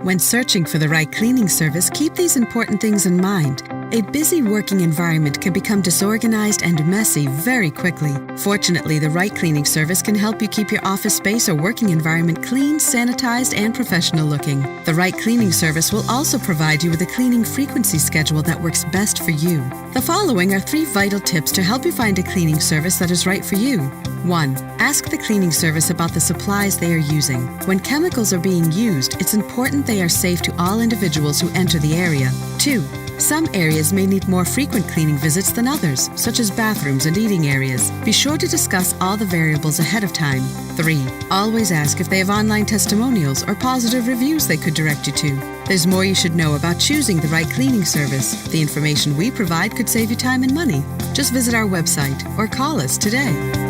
When searching for the right cleaning service, keep these important things in mind. A busy working environment can become disorganized and messy very quickly. Fortunately, the right cleaning service can help you keep your office space or working environment clean, sanitized, and professional looking. The right cleaning service will also provide you with a cleaning frequency schedule that works best for you. The following are 3 vital tips to help you find a cleaning service that is right for you. 1. Ask the cleaning service about the supplies they are using. When chemicals are being used, it's important they are safe to all individuals who enter the area. 2. Some areas may need more frequent cleaning visits than others, such as bathrooms and eating areas. Be sure to discuss all the variables ahead of time. 3. Always ask if they have online testimonials or positive reviews they could direct you to. There's more you should know about choosing the right cleaning service. The information we provide could save you time and money. Just visit our website or call us today.